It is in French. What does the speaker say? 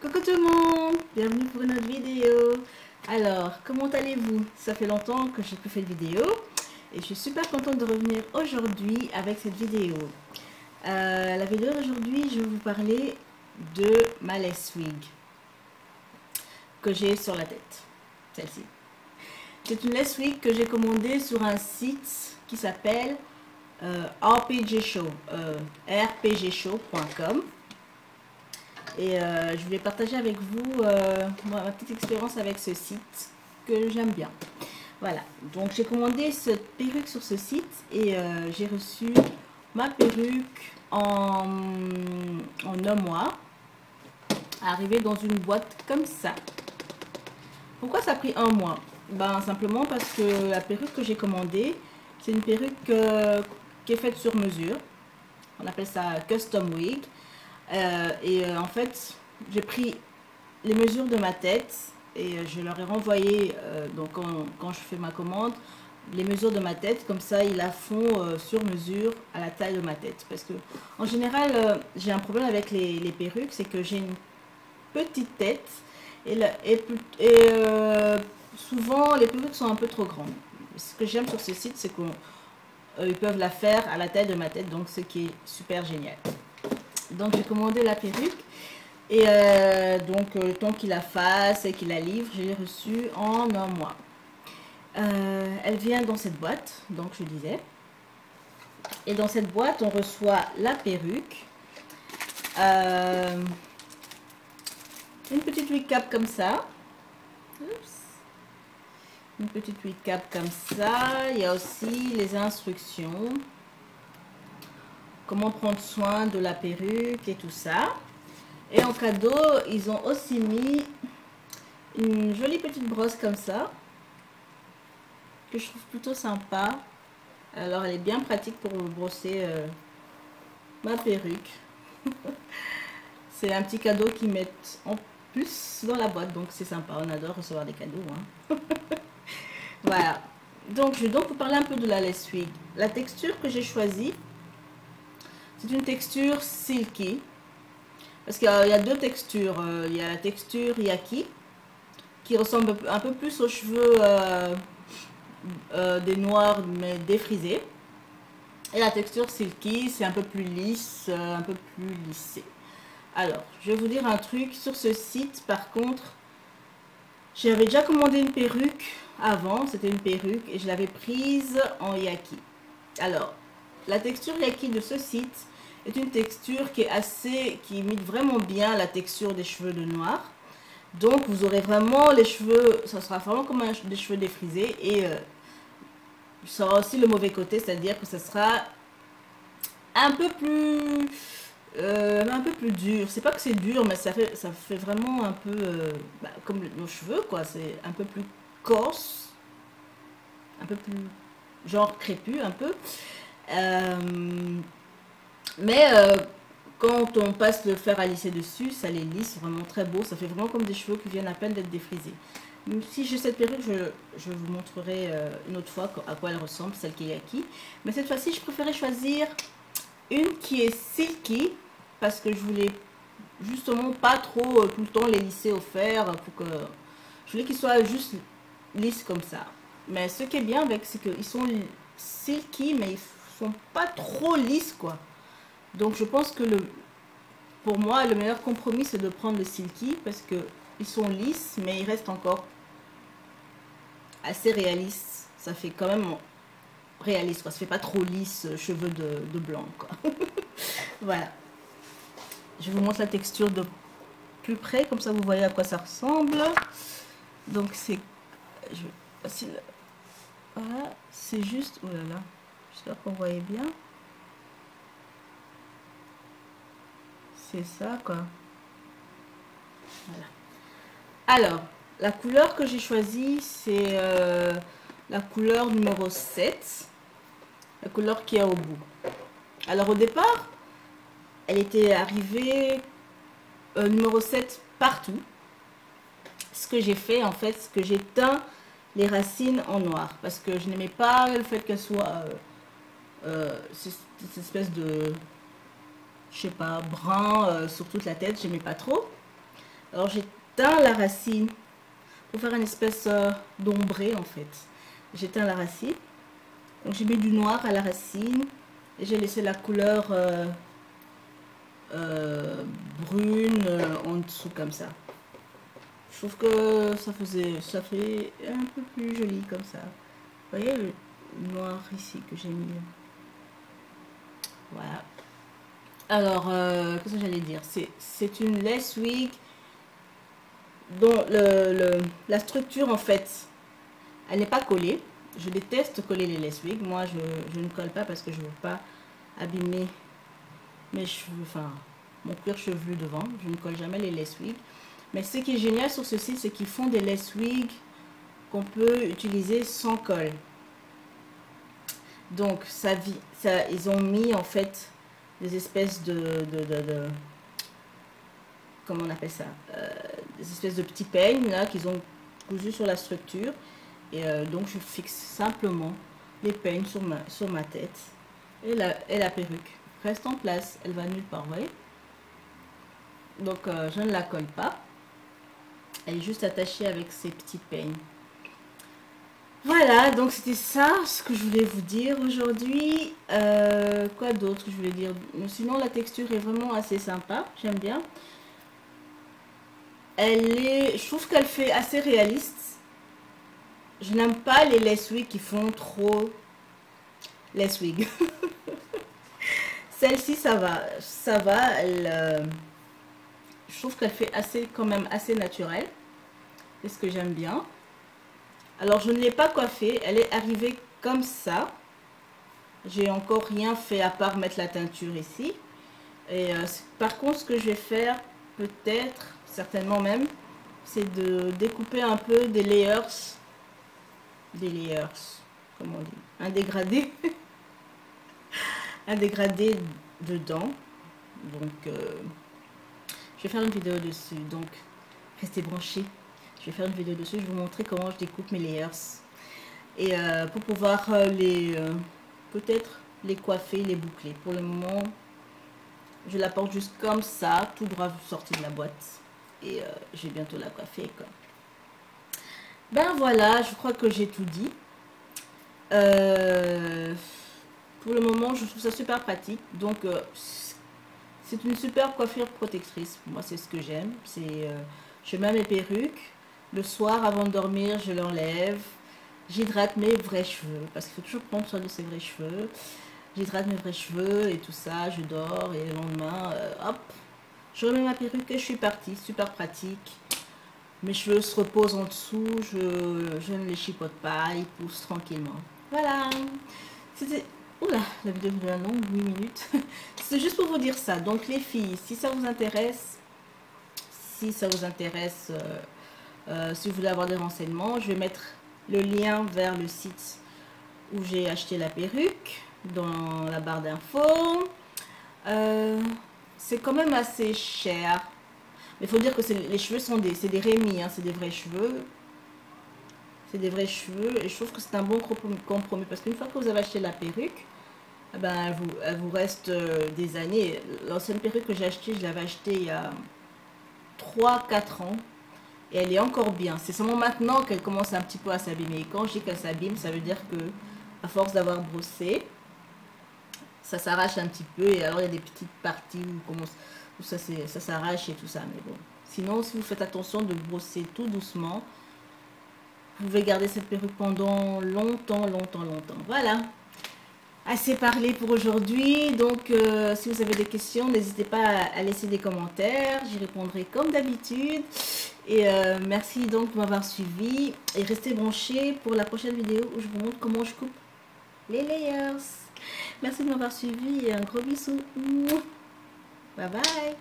Coucou tout le monde, bienvenue pour une autre vidéo. Alors, comment allez-vous? Ça fait longtemps que j'ai plus fait de vidéo et je suis super contente de revenir aujourd'hui avec cette vidéo. La vidéo d'aujourd'hui, je vais vous parler de ma lace wig que j'ai sur la tête, celle-ci. C'est une lace wig que j'ai commandée sur un site qui s'appelle rpgshow.com. Et je voulais partager avec vous ma petite expérience avec ce site que j'aime bien. Voilà, donc j'ai commandé cette perruque sur ce site et j'ai reçu ma perruque en un mois, arrivée dans une boîte comme ça. Pourquoi ça a pris un mois? Ben simplement parce que la perruque que j'ai commandée, c'est une perruque qui est faite sur mesure. On appelle ça custom wig. En fait, j'ai pris les mesures de ma tête et je leur ai renvoyé, donc quand je fais ma commande, les mesures de ma tête, comme ça ils la font sur mesure à la taille de ma tête. Parce que en général, j'ai un problème avec les perruques, c'est que j'ai une petite tête souvent les perruques sont un peu trop grandes. Ce que j'aime sur ce site, c'est qu'ils peuvent la faire à la taille de ma tête, donc ce qui est super génial. Donc j'ai commandé la perruque et donc le temps qu'il la fasse et qu'il la livre, je l'ai reçue en un mois. Elle vient dans cette boîte, donc je disais. Et dans cette boîte, on reçoit la perruque, une petite wig cap comme ça. Oups. Une petite wig cap comme ça. Il y a aussi les instructions. Comment prendre soin de la perruque et tout ça. Et en cadeau, ils ont aussi mis une jolie petite brosse comme ça, que je trouve plutôt sympa. Alors elle est bien pratique pour brosser ma perruque. C'est un petit cadeau qu'ils mettent en plus dans la boîte, donc c'est sympa. On adore recevoir des cadeaux, hein. Voilà. Donc je vais donc vous parler un peu de la lace wig. La texture que j'ai choisie, c'est une texture silky. Parce qu'il y a deux textures. Il y a la texture yaki, qui ressemble un peu plus aux cheveux des noirs, mais défrisés. Et la texture silky, c'est un peu plus lisse, un peu plus lissé. Alors, je vais vous dire un truc. Sur ce site, par contre, j'avais déjà commandé une perruque avant. C'était une perruque et je l'avais prise en yaki. Alors, la texture yaki de ce site est une texture qui imite vraiment bien la texture des cheveux de noir. Donc vous aurez vraiment les cheveux, ça sera vraiment comme des cheveux défrisés et ça aura aussi le mauvais côté, c'est-à-dire que ça sera un peu plus dur. C'est pas que c'est dur, mais ça fait vraiment un peu comme nos cheveux, quoi. C'est un peu plus coarse, un peu plus genre crépus un peu. Quand on passe le fer à lisser dessus, ça les lisse vraiment très beau. Ça fait vraiment comme des cheveux qui viennent à peine d'être défrisés. Donc, si j'ai cette perruque, je vous montrerai une autre fois à quoi elle ressemble, celle qui est yaki. Mais cette fois-ci, je préférais choisir une qui est silky parce que je voulais justement pas trop tout le temps les lisser au fer. Je voulais qu'ils soient juste lisses comme ça. Mais ce qui est bien avec, c'est qu'ils sont silky, mais ils sont pas trop lisses, quoi. Donc je pense que pour moi, le meilleur compromis, c'est de prendre le silky parce que ils sont lisses, mais ils restent encore assez réalistes. Ça fait quand même réaliste, quoi. Ça fait pas trop lisse, cheveux de blanc, quoi. Voilà. Je vous montre la texture de plus près, comme ça vous voyez à quoi ça ressemble. Donc c'est... Voilà, c'est juste... Oh là là, j'espère que vous voyez bien. C'est ça, quoi. Voilà. Alors, la couleur que j'ai choisie, c'est la couleur numéro 7. La couleur qui est au bout. Alors, au départ, elle était arrivée numéro 7 partout. Ce que j'ai fait, en fait, c'est que j'ai teint les racines en noir. Parce que je n'aimais pas le fait qu'elle soit cette espèce de... je sais pas, brun sur toute la tête, j'aimais pas trop. Alors j'éteins la racine pour faire une espèce d'ombré en fait. J'éteins la racine. Donc j'ai mis du noir à la racine et j'ai laissé la couleur brune en dessous comme ça. Je trouve que ça fait un peu plus joli comme ça. Vous voyez le noir ici que j'ai mis. Voilà. Alors, qu'est-ce que j'allais dire? C'est une lace wig dont la structure en fait, elle n'est pas collée. Je déteste coller les lace wigs. Moi, je ne colle pas parce que je ne veux pas abîmer mes cheveux, enfin, mon cuir chevelu devant. Je ne colle jamais les lace wigs. Mais ce qui est génial sur ce site, c'est qu'ils font des lace wigs qu'on peut utiliser sans colle. Donc, ils ont mis en fait des espèces comment on appelle ça, des espèces de petits peignes là qu'ils ont cousus sur la structure. Et donc, je fixe simplement les peignes sur ma tête. Et la perruque reste en place. Elle va nulle part, vous voyez. Donc, je ne la colle pas. Elle est juste attachée avec ces petits peignes. Voilà, donc c'était ça ce que je voulais vous dire aujourd'hui. Quoi d'autre que je voulais dire? Sinon, la texture est vraiment assez sympa. J'aime bien. Je trouve qu'elle fait assez réaliste. Je n'aime pas les lace wigs qui font trop lace wig. Celle-ci, ça va. Ça va. Je trouve qu'elle fait quand même assez naturel. C'est ce que j'aime bien. Alors, je ne l'ai pas coiffée. Elle est arrivée comme ça. J'ai encore rien fait à part mettre la teinture ici. Et par contre, ce que je vais faire, peut-être, certainement même, c'est de découper un peu des layers. Des layers, comment on dit? Un dégradé. Un dégradé dedans. Donc, je vais faire une vidéo dessus. Donc, restez branchés. Je vais faire une vidéo dessus. Je vais vous montrer comment je découpe mes layers. Et pour pouvoir peut-être les coiffer, les boucler. Pour le moment, je la porte juste comme ça, tout droit sorti de la boîte. Et je vais bientôt la coiffer, quoi. Ben voilà, je crois que j'ai tout dit. Pour le moment, je trouve ça super pratique. Donc, c'est une super coiffure protectrice. Moi, c'est ce que j'aime. Je mets mes perruques. Le soir, avant de dormir, je l'enlève. J'hydrate mes vrais cheveux. Parce qu'il faut toujours prendre soin de ses vrais cheveux. J'hydrate mes vrais cheveux et tout ça. Je dors et le lendemain, hop, je remets ma perruque et je suis partie. Super pratique. Mes cheveux se reposent en dessous. Je ne les chipote pas. Ils poussent tranquillement. Voilà. C'était... Oula, la vidéo est longue, 8 minutes. C'est juste pour vous dire ça. Donc les filles, si ça vous intéresse, si vous voulez avoir des renseignements, je vais mettre le lien vers le site où j'ai acheté la perruque dans la barre d'infos. C'est quand même assez cher. Mais il faut dire que les cheveux sont c'est des Rémy, hein, c'est des vrais cheveux. C'est des vrais cheveux et je trouve que c'est un bon compromis parce qu'une fois que vous avez acheté la perruque, eh ben, elle vous reste des années. L'ancienne perruque que j'ai achetée, je l'avais achetée il y a 3-4 ans et elle est encore bien. C'est seulement maintenant qu'elle commence un petit peu à s'abîmer. Quand je dis qu'elle s'abîme, ça veut dire que à force d'avoir brossé, ça s'arrache un petit peu et alors il y a des petites parties où ça s'arrache et tout ça. Mais bon, sinon si vous faites attention de brosser tout doucement, vous pouvez garder cette perruque pendant longtemps. Voilà. Assez parlé pour aujourd'hui. Donc, si vous avez des questions, n'hésitez pas à laisser des commentaires. J'y répondrai comme d'habitude. Et merci donc de m'avoir suivi. Et restez branchés pour la prochaine vidéo où je vous montre comment je coupe les layers. Merci de m'avoir suivi et un gros bisou. Bye bye.